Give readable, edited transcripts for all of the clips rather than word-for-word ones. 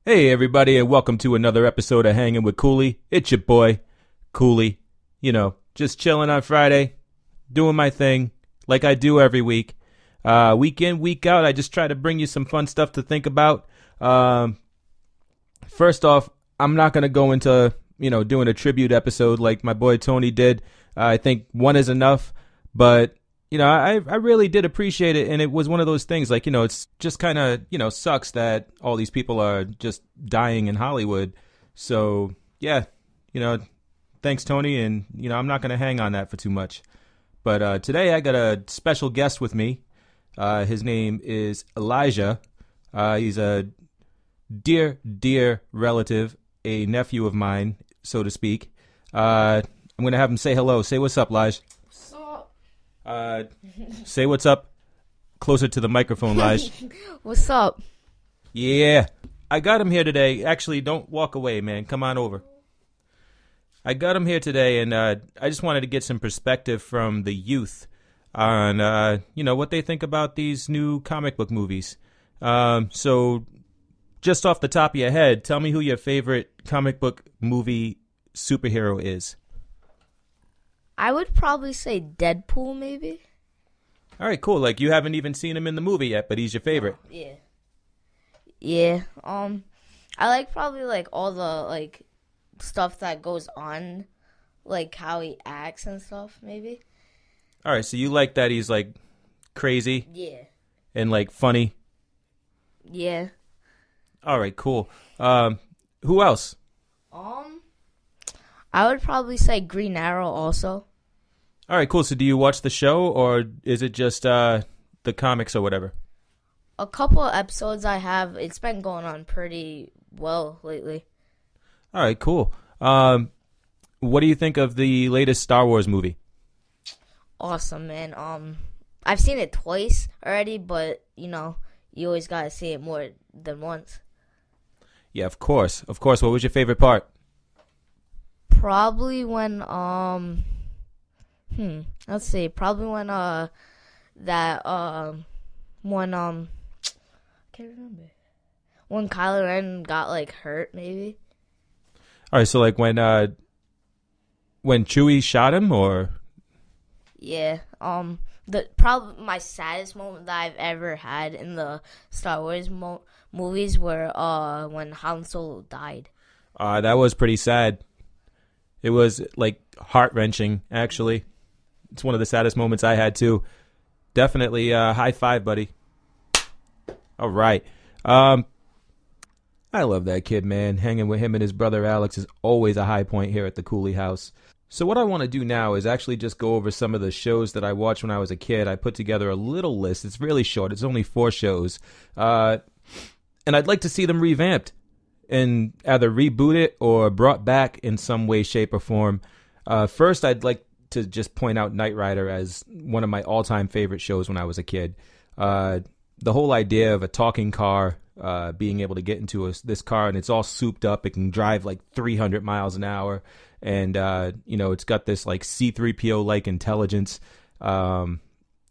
Hey everybody, and welcome to another episode of Hangin with Cooley. It's your boy, Cooley. Just chilling on Friday, doing my thing like I do every week. Week in, week out, I just try to bring you some fun stuff to think about. First off, I'm not going to go into, doing a tribute episode like my boy Tony did. I think one is enough, but I really did appreciate it, and it was one of those things like, it's just kind of, sucks that all these people are just dying in Hollywood. So, yeah, thanks, Tony, and, I'm not going to hang on that for too much. But today I got a special guest with me. His name is Elijah. He's a dear relative, a nephew of mine, so to speak. I'm going to have him say hello. Say what's up, Elijah. Say what's up closer to the microphone, Lige. What's up? Yeah. I got him here today. Actually, don't walk away, man. Come on over. I got him here today, and I just wanted to get some perspective from the youth on, what they think about these new comic book movies. So, just off the top of your head, tell me who your favorite comic book movie superhero is. I would probably say Deadpool, maybe. All right, cool. Like, you haven't even seen him in the movie yet, but he's your favorite. Yeah. Yeah. I like probably like all the like stuff that goes on, like how he acts and stuff, maybe. All right, so you like that he's like crazy? Yeah. And like funny? Yeah. All right, cool. Who else? I would probably say Green Arrow also. All right, cool. So do you watch the show, or is it just the comics or whatever? A couple of episodes I have. It's been going on pretty well lately. All right, cool. What do you think of the latest Star Wars movie? Awesome, man. I've seen it twice already, but, you always gotta see it more than once. Yeah, of course. Of course. What was your favorite part? Probably when, let's see. Probably when, I can't remember. When Kylo Ren got, like, hurt, maybe. All right, so, like, when Chewie shot him, or? Yeah, my saddest moment that I've ever had in the Star Wars movies were, when Han Solo died. That was pretty sad. It was, like, heart-wrenching, actually. It's one of the saddest moments I had, too. Definitely, high five, buddy. All right. I love that kid, man. Hanging with him and his brother Alex is always a high point here at the Cooley house. So what I want to do now is actually just go over some of the shows that I watched when I was a kid. I put together a little list. It's really short. It's only 4 shows. And I'd like to see them revamped and either reboot it or brought back in some way, shape, or form. First, I'd like to just point out Knight Rider as one of my all-time favorite shows when I was a kid. The whole idea of a talking car, being able to get into this car, and it's all souped up. It can drive like 300 miles an hour, and it's got this like C-3PO-like intelligence.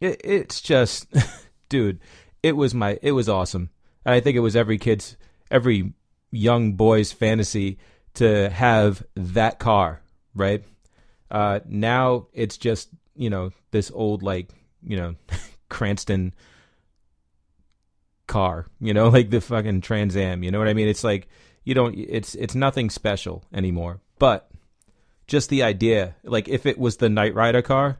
It's just, dude, it was awesome. And I think it was every young boy's fantasy to have that car, right? Now it's just, this old, like, Cranston car, like the fucking Trans Am, you know what I mean? It's like, it's nothing special anymore. But just the idea, like if it was the Knight Rider car,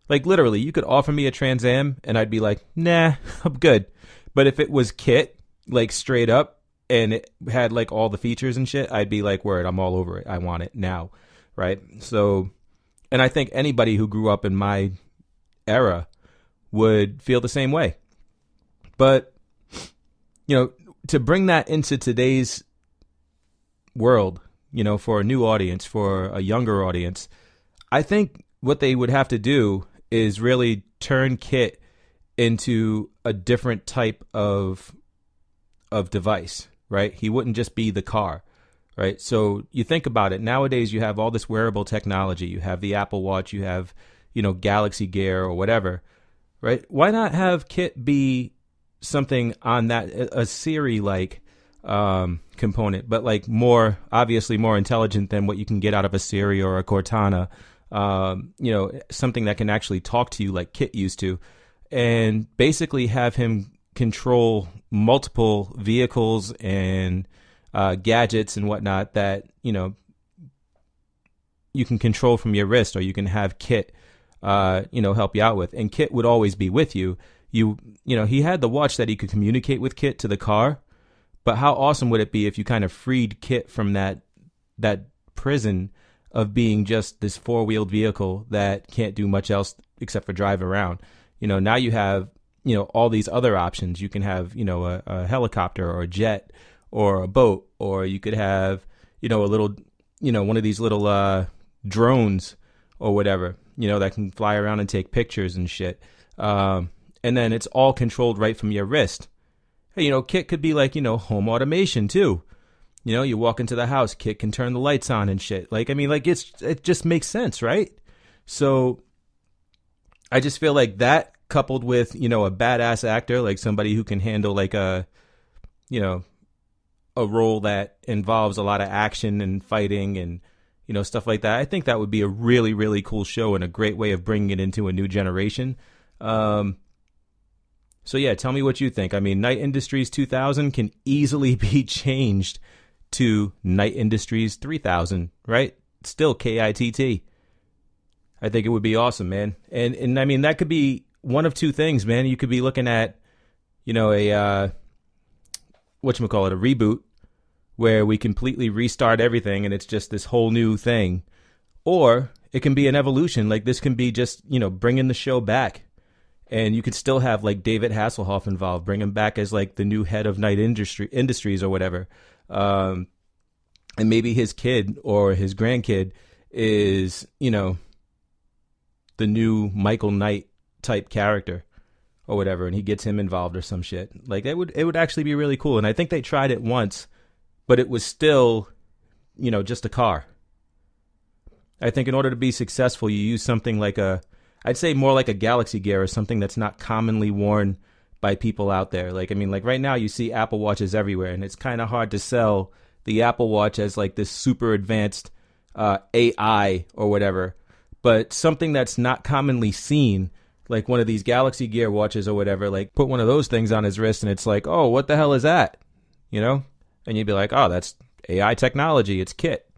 like literally you could offer me a Trans Am and I'd be like, nah, I'm good. But if it was Kit, like straight up, and it had like all the features and shit, I'd be like, word, I'm all over it. I want it now, right? So, and I think anybody who grew up in my era would feel the same way. But, to bring that into today's world, for a new audience, for a younger audience, I think what they would have to do is really turn Kit into a different type of device, right? He wouldn't just be the car, right? So you think about it. Nowadays, you have all this wearable technology. You have the Apple Watch. You have, Galaxy Gear or whatever, right? Why not have Kit be something on that, a Siri like component, but like more obviously more intelligent than what you can get out of a Siri or a Cortana. Something that can actually talk to you like Kit used to, and basically have him control multiple vehicles and gadgets and whatnot that you can control from your wrist, or you can have Kit help you out with. And Kit would always be with you. He had the watch that he could communicate with Kit to the car, but how awesome would it be if you kind of freed Kit from that prison of being just this four-wheeled vehicle that can't do much else except for drive around. Now you have, all these other options. You can have, a helicopter or a jet or a boat, or you could have, a little, one of these little drones or whatever, that can fly around and take pictures and shit. And then it's all controlled right from your wrist. Hey, Kit could be like, home automation too. You walk into the house, Kit can turn the lights on and shit. It just makes sense, right? So I just feel like that coupled with, a badass actor, like somebody who can handle like a role that involves a lot of action and fighting and, stuff like that. I think that would be a really, really cool show and a great way of bringing it into a new generation. So yeah, tell me what you think. I mean, Night Industries 2000 can easily be changed to Night Industries 3000, right? Still KITT. I think it would be awesome, man. And I mean, that could be one of two things, man. You could be looking at, a reboot where we completely restart everything and it's just this whole new thing. Or it can be an evolution. Like this can be just, bringing the show back. And you could still have like David Hasselhoff involved, bring him back as like the new head of Night Industries or whatever. And maybe his kid or his grandkid is, the new Michael Knight type character or whatever, and he gets him involved or some shit. Like it would actually be really cool. And I think they tried it once, but it was still, just a car. I think in order to be successful, you use something like I'd say more like a Galaxy Gear or something that's not commonly worn by people out there. Like right now you see Apple Watches everywhere, and it's kind of hard to sell the Apple Watch as like this super advanced AI or whatever. But something that's not commonly seen, like one of these Galaxy Gear watches or whatever, like put one of those things on his wrist and it's like, oh, what the hell is that? And you'd be like, oh, that's AI technology. It's Kit.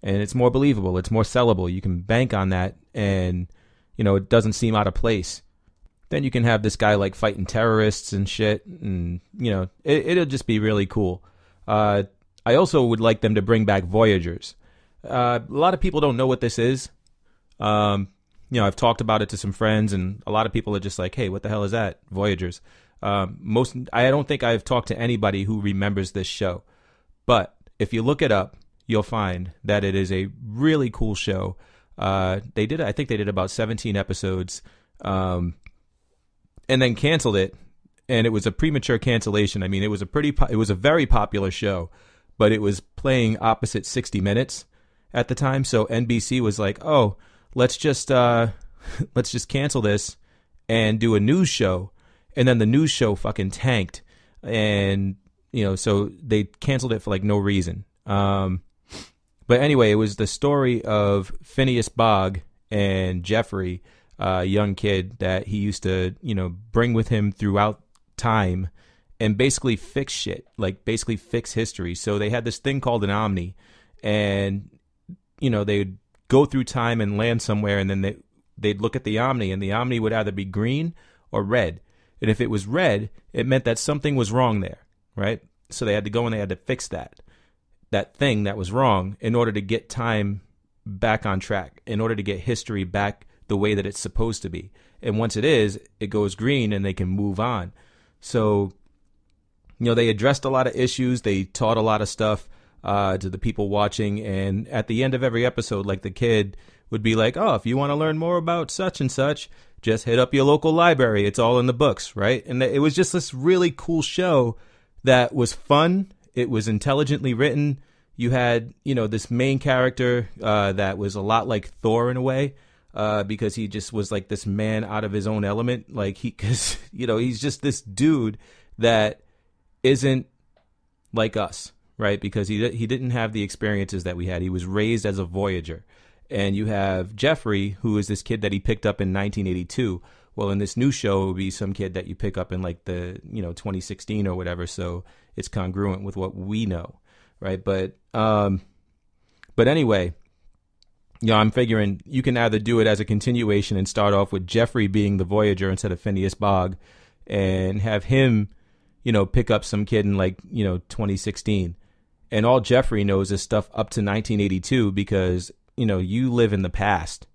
And it's more believable. It's more sellable. You can bank on that and, it doesn't seem out of place. Then you can have this guy like fighting terrorists and shit. And, it'll just be really cool. I also would like them to bring back Voyagers. A lot of people don't know what this is. I've talked about it to some friends, and a lot of people are just like, hey, what the hell is that? Voyagers. I don't think I've talked to anybody who remembers this show. But if you look it up, you'll find that it is a really cool show. I think they did about 17 episodes, and then canceled it. And it was a premature cancellation. I mean, it was a very popular show, but it was playing opposite 60 Minutes at the time. So NBC was like, oh, let's just cancel this and do a news show. And then the news show fucking tanked. And, so they canceled it for like no reason. But anyway, it was the story of Phineas Bogg and Jeffrey, a young kid that he used to, bring with him throughout time and basically fix shit, like basically fix history. So they had this thing called an Omni, and, they'd go through time and land somewhere, and then they'd look at the Omni, and the Omni would either be green or red. And if it was red, it meant that something was wrong there, right? So they had to go and they had to fix that thing that was wrong in order to get time back on track, in order to get history back the way that it's supposed to be. And once it is, it goes green and they can move on. So, they addressed a lot of issues. They taught a lot of stuff to the people watching. And at the end of every episode, like the kid would be like, oh, if you want to learn more about such and such, just hit up your local library. It's all in the books, right? And it was just this really cool show that was fun. It was intelligently written. You had, this main character that was a lot like Thor in a way, because he just was like this man out of his own element. Like he's just this dude that isn't, like us, right? Because he didn't have the experiences that we had. He was raised as a voyager. And you have Jeffrey, who is this kid that he picked up in 1982. Well, in this new show, it would be some kid that you pick up in like the 2016 or whatever. So it's congruent with what we know, right? But anyway, I'm figuring you can either do it as a continuation and start off with Jeffrey being the Voyager instead of Phineas Bogg, and have him, pick up some kid in like 2016, and all Jeffrey knows is stuff up to 1982 because you live in the past,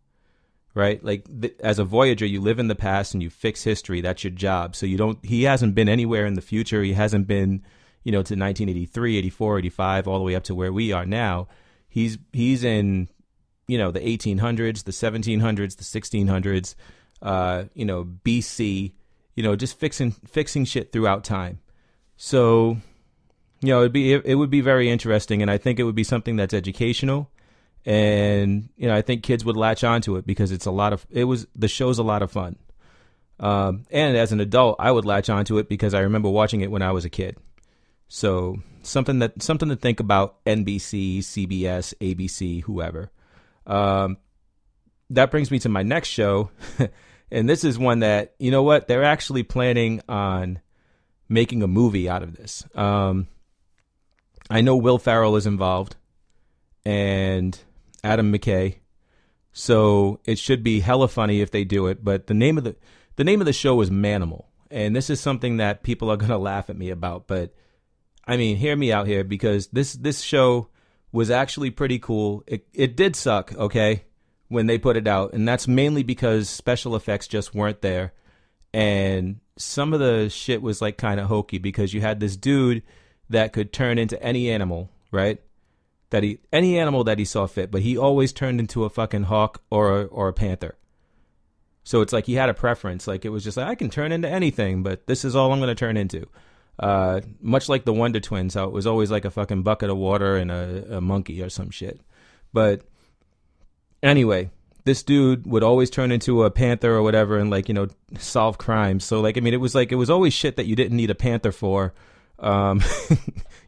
right? Like as a Voyager, you live in the past and you fix history. That's your job. So he hasn't been anywhere in the future. He hasn't been, to 1983, 84, 85, all the way up to where we are now. He's in, the 1800s, the 1700s, the 1600s, BC, just fixing shit throughout time. So, it would be very interesting. And I think it would be something that's educational. And, I think kids would latch onto it because the show's a lot of fun. And as an adult, I would latch onto it because I remember watching it when I was a kid. So something to think about. NBC, CBS, ABC, whoever. That brings me to my next show. And this is one that, they're actually planning on making a movie out of this. I know Will Ferrell is involved and Adam McKay. So it should be hella funny if they do it. But the name of the show is Manimal. And this is something that people are going to laugh at me about. But I mean, hear me out here, because this show was actually pretty cool. It did suck, okay, when they put it out. And that's mainly because special effects just weren't there. And some of the shit was like kind of hokey because you had this dude that could turn into any animal, right? Any animal that he saw fit, but he always turned into a fucking hawk or a panther. So it's like he had a preference. Like it was just like, I can turn into anything, but this is all I'm going to turn into. Much like the Wonder Twins, how it was always like a fucking bucket of water and a monkey or some shit. But anyway, this dude would always turn into a panther or whatever and like, solve crimes. So like, I mean, it was always shit that you didn't need a panther for.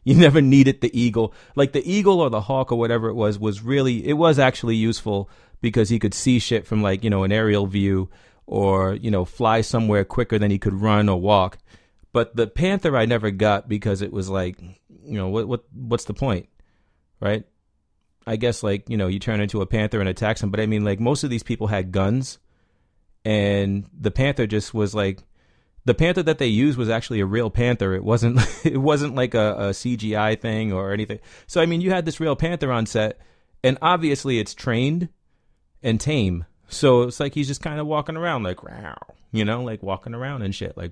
You never needed the eagle. Like the eagle or the hawk or whatever it was actually useful because he could see shit from like, an aerial view or, fly somewhere quicker than he could run or walk. But the panther I never got because it was like, what's the point, right? I guess like, you turn into a panther and attack him. But I mean, like most of these people had guns, and the panther just was like, the panther that they used was actually a real panther. It wasn't like a CGI thing or anything. So, I mean, you had this real panther on set, and obviously it's trained and tame. So it's like he's just kind of walking around like, like walking around and shit, like,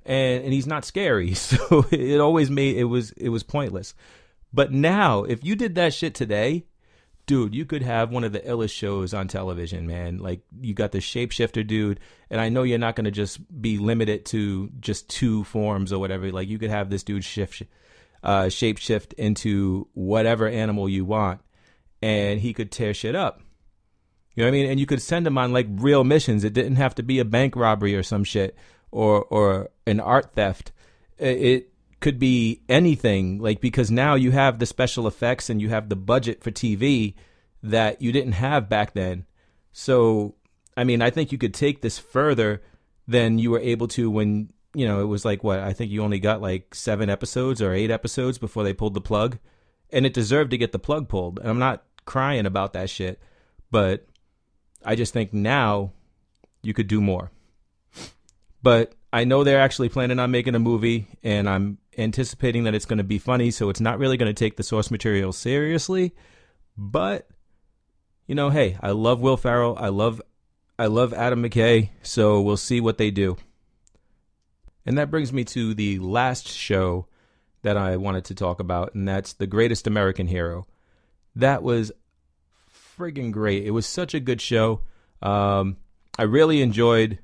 and he's not scary. So it always it was pointless. But now, if you did that shit today, dude, you could have one of the illest shows on television, man. Like, you got the shapeshifter dude, and I know you're not going to just be limited to just two forms or whatever. Like, you could have this dude shapeshift into whatever animal you want, and he could tear shit up. You know what I mean? And you could send him on, like, real missions. It didn't have to be a bank robbery or some shit or an art theft. It could be anything, like, because now you have the special effects and you have the budget for TV that you didn't have back then. So, I mean, I think you could take this further than you were able to when, it was like, what, I think you only got like 7 episodes or 8 episodes before they pulled the plug, and it deserved to get the plug pulled. And I'm not crying about that shit, but I just think now you could do more. But I know they're actually planning on making a movie, and I'm anticipating that it's going to be funny, so it's not really going to take the source material seriously. But, hey, I love Will Ferrell. I love Adam McKay, so we'll see what they do. And that brings me to the last show that I wanted to talk about, and that's The Greatest American Hero. That was friggin' great. It was such a good show. I really enjoyed